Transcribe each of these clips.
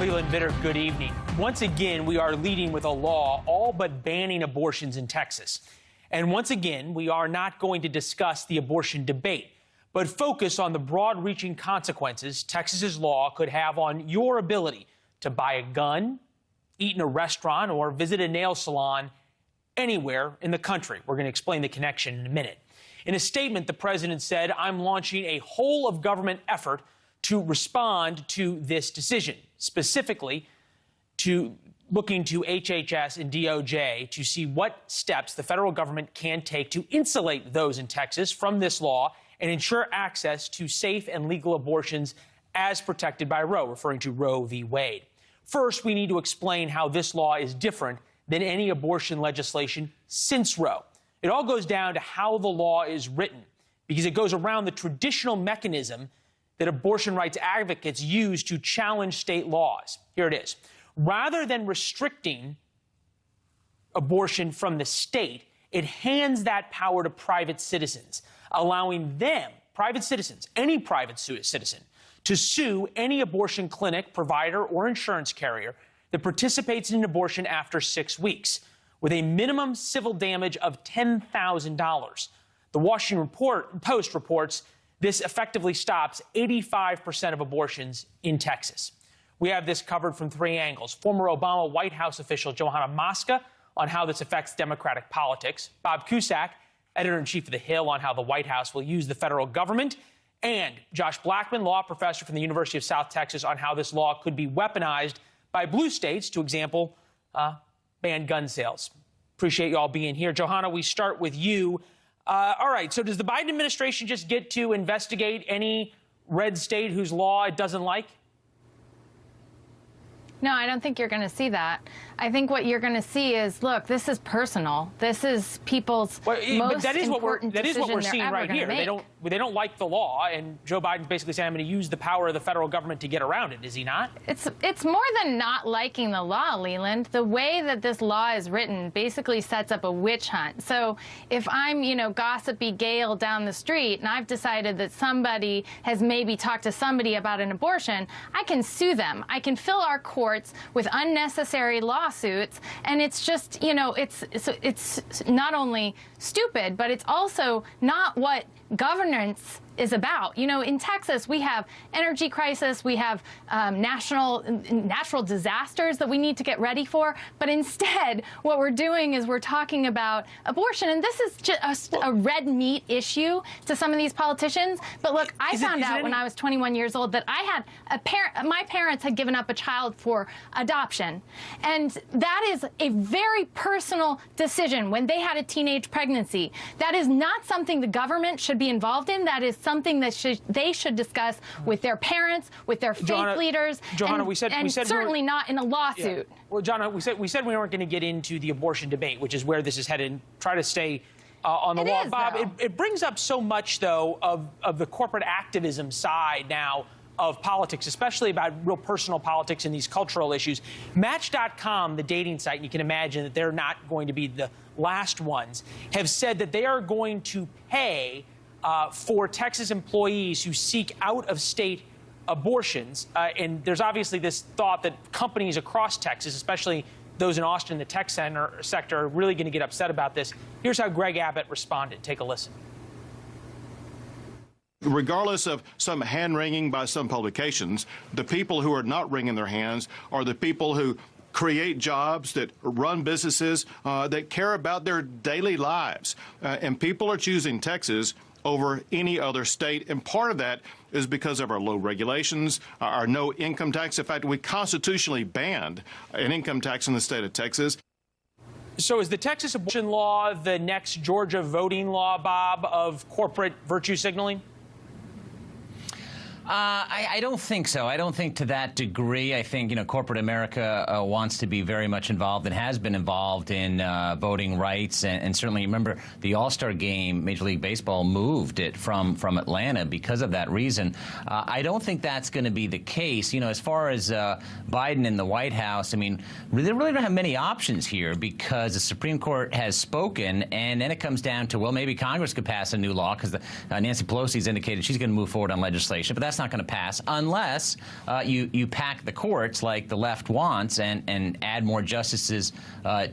Leland Vitter, good evening. Once again, we are leading with a law all but banning abortions in Texas. And once again, we are not going to discuss the abortion debate, but focus on the broad-reaching consequences Texas's law could have on your ability to buy a gun, eat in a restaurant, or visit a nail salon anywhere in the country. We're going to explain the connection in a minute. In a statement, the president said, "I'm launching a whole-of-government effort to respond to this decision, specifically to looking to HHS and DOJ to see what steps the federal government can take to insulate those in Texas from this law and ensure access to safe and legal abortions as protected by Roe," referring to Roe v. Wade. First, we need to explain how this law is different than any abortion legislation since Roe. It all goes down to how the law is written, because it goes around the traditional mechanism that abortion rights advocates use to challenge state laws. Here it is. Rather than restricting abortion from the state, it hands that power to private citizens, allowing them, private citizens, any private citizen, to sue any abortion clinic, provider, or insurance carrier that participates in an abortion after 6 weeks, with a minimum civil damage of $10,000. The Washington Post reports this effectively stops 85% of abortions in Texas. We have this covered from three angles. Former Obama White House official Johanna Mosca on how this affects Democratic politics, Bob Cusack, editor-in-chief of The Hill, on how the White House will use the federal government, and Josh Blackman, law professor from the University of South Texas, on how this law could be weaponized by blue states to, example, ban gun sales. Appreciate you all being here. Johanna, we start with you. All right, so does the Biden administration just get to investigate any red state whose law it doesn't like? No, I don't think you're going to see that. I think what you're going to see is, look, this is personal. This is people's most important decision that is what we're seeing right here. Make. They don't like the law, and Joe Biden's basically saying, I'm going to use the power of the federal government to get around it. Is he not? It's more than not liking the law, Leland. The way that this law is written basically sets up a witch hunt. So if I'm, gossipy Gail down the street, and I've decided that somebody has maybe talked to somebody about an abortion, I can sue them. I can fill our courts with unnecessary lawsuits, and it's just, it's not only stupid, but it's also not what governance is about. In Texas, we have energy crisis, we have natural disasters that we need to get ready for, but instead, what we're doing is we're talking about abortion, and this is just a red meat issue to some of these politicians. But look, I found out when I was 21 years old that I had my parents had given up a child for adoption, and that is a very personal decision when they had a teenage pregnancy. That is not something the government should be involved in. That is something that they should discuss with their parents, with their faith leaders, Johanna, we said certainly not in a lawsuit. Yeah. Well, Johanna, we said we weren't going to get into the abortion debate, which is where this is headed. Try to stay on the law. Bob, it brings up so much, though, of the corporate activism side now of politics, especially about real personal politics and these cultural issues. Match.com, the dating site, and you can imagine that they're not going to be the last ones, have said that they are going to pay for Texas employees who seek out-of-state abortions. And there's obviously this thought that companies across Texas, especially those in Austin, the tech sector, are really going to get upset about this. Here's how Greg Abbott responded. Take a listen. Regardless of some hand-wringing by some publications, the people who are not wringing their hands are the people who create jobs, that run businesses, that care about their daily lives. And people are choosing Texas over any other state, and part of that is because of our low regulations, our no income tax. In fact, we constitutionally banned an income tax in the state of Texas. So is the Texas abortion law the next Georgia voting law, Bob, of corporate virtue signaling? I don't think so. I don't think to that degree. I think, corporate America wants to be very much involved and has been involved in voting rights. And certainly, remember, the All-Star game, Major League Baseball, moved it from Atlanta because of that reason. I don't think that's going to be the case. As far as Biden and the White House, they really don't have many options here because the Supreme Court has spoken, and then it comes down to, well, maybe Congress could pass a new law because Nancy Pelosi's indicated she's going to move forward on legislation. But that's not going to pass unless you pack the courts like the left wants and add more justices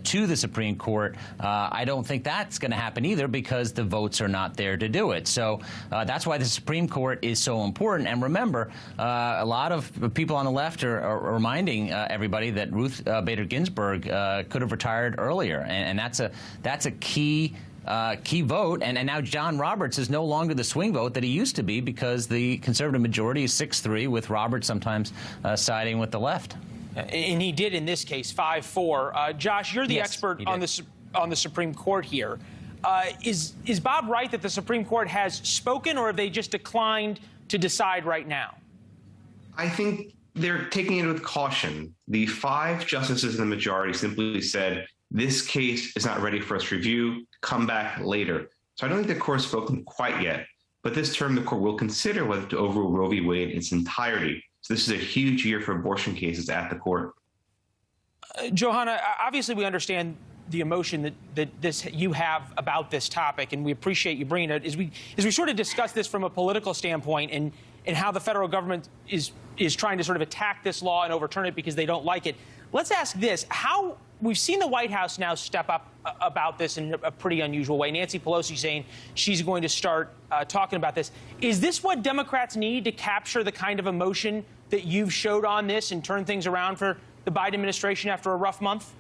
to the Supreme Court. I don't think that's going to happen either because the votes are not there to do it. So that's why the Supreme Court is so important. And remember, a lot of people on the left are reminding everybody that Ruth Bader Ginsburg could have retired earlier, and that's a key vote. And now John Roberts is no longer the swing vote that he used to be because the conservative majority is 6-3, with Roberts sometimes siding with the left. And he did in this case 5-4. Josh, you're the expert on the Supreme Court here. Is Bob right that the Supreme Court has spoken, or have they just declined to decide right now? I think they're taking it with caution. The 5 justices in the majority simply said, this case is not ready for us review, come back later. So I don't think the court's spoken quite yet, but this term the court will consider whether to overrule Roe v. Wade in its entirety. So this is a huge year for abortion cases at the court. Johanna, obviously we understand the emotion that you have about this topic, and we appreciate you bringing it. As we sort of discuss this from a political standpoint and how the federal government is trying to sort of attack this law and overturn it because they don't like it, let's ask this. How we've seen the White House now step up about this in a pretty unusual way. Nancy Pelosi saying she's going to start talking about this. Is this what Democrats need to capture the kind of emotion that you've showed on this and turn things around for the Biden administration after a rough month?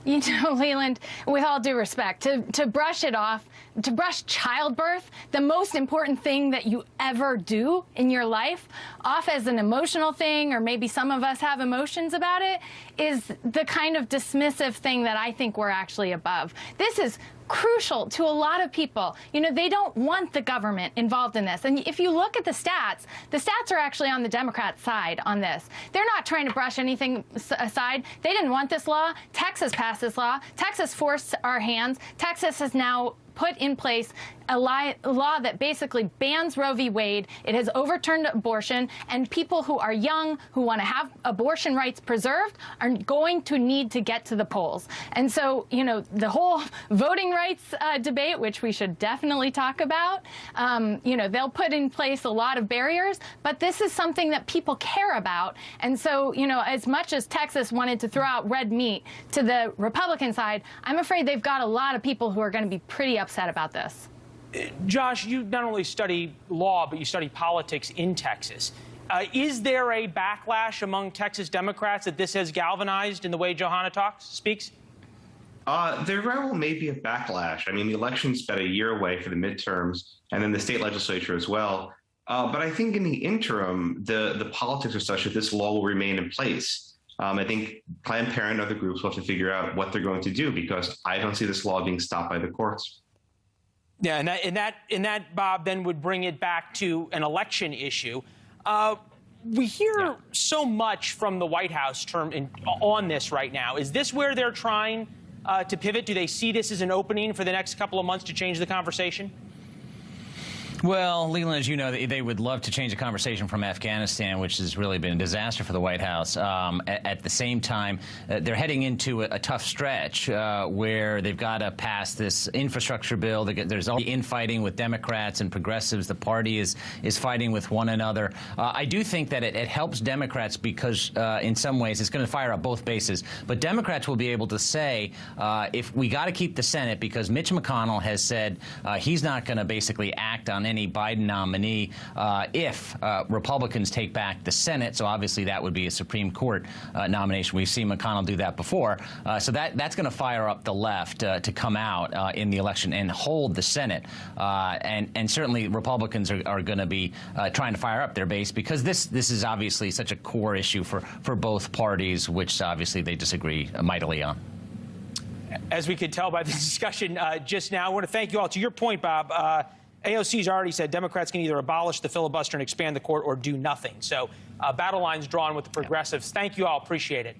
You know, Leland, with all due respect, to brush it off, to brush childbirth, the most important thing that you ever do in your life, off as an emotional thing, or maybe some of us have emotions about it, is the kind of dismissive thing that I think we're actually above. This is crucial to a lot of people. You know, they don't want the government involved in this. And if you look at the stats are actually on the Democrat side on this. They're not trying to brush anything aside. They didn't want this law. Texas passed this law. Texas forced our hands. Texas has now put in place a law that basically bans Roe v. Wade. It has overturned abortion, and people who are young, who want to have abortion rights preserved, are going to need to get to the polls. And so, you know, the whole voting rights debate, which we should definitely talk about, you know, they'll put in place a lot of barriers, but this is something that people care about. And so, you know, as much as Texas wanted to throw out red meat to the Republican side, I'm afraid they've got a lot of people who are going to be pretty upset about this. Josh, you not only study law, but you study politics in Texas. Is there a backlash among Texas Democrats that this has galvanized in the way Johanna speaks? There very well may be a backlash. I mean, the election's about a year away for the midterms, and then the state legislature as well. But I think in the interim, the politics are such that this law will remain in place. I think Planned Parenthood and other groups will have to figure out what they're going to do, because I don't see this law being stopped by the courts. Yeah, and that, Bob, then would bring it back to an election issue. We hear so much from the White House on this right now. Is this where they're trying to pivot? Do they see this as an opening for the next couple of months to change the conversation? Well, Leland, as you know, they would love to change the conversation from Afghanistan, which has really been a disaster for the White House. At the same time, they're heading into a tough stretch where they've got to pass this infrastructure bill. There's all the infighting with Democrats and progressives. The party is fighting with one another. I do think that it helps Democrats because in some ways it's going to fire up both bases. But Democrats will be able to say, if we got to keep the Senate, because Mitch McConnell has said he's not going to basically act on any Biden nominee if Republicans take back the Senate. So obviously that would be a Supreme Court nomination. We've seen McConnell do that before. So that's going to fire up the left to come out in the election and hold the Senate. And certainly Republicans are going to be trying to fire up their base, because this is obviously such a core issue for both parties, which obviously they disagree mightily on. As we could tell by the discussion just now, I want to thank you all. To your point, Bob, AOC's already said Democrats can either abolish the filibuster and expand the court or do nothing. So battle lines drawn with the progressives. Thank you all. Appreciate it.